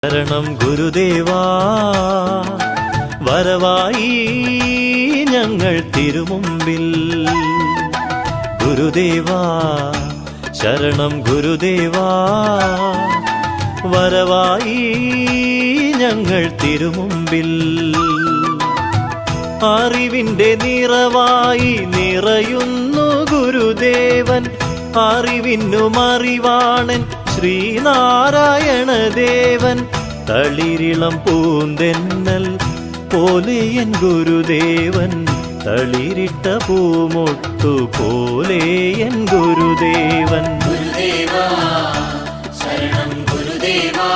ശരണം ഗുരുദേവാ, വരവായി ഞങ്ങൾ തിരുമുമ്പിൽ. ഗുരുദേവാ ശരണം ഗുരുദേവാ, വരവായി ഞങ്ങൾ തിരുമുമ്പിൽ. അറിവിന്റെ നിറവായി നിറയുന്നു ഗുരുദേവൻ, അറിവിനുമറിവാണൻ ശ്രീനാരായണദേവൻ. തളിരിളം പൂന്തെന്നൽ പോലെയൻ ഗുരുദേവൻ, തളിരിട്ട പൂമൊട്ടു പോലെയൻ ഗുരുദേവൻ. ഗുരുദേവാ ശരണം ഗുരുദേവാ.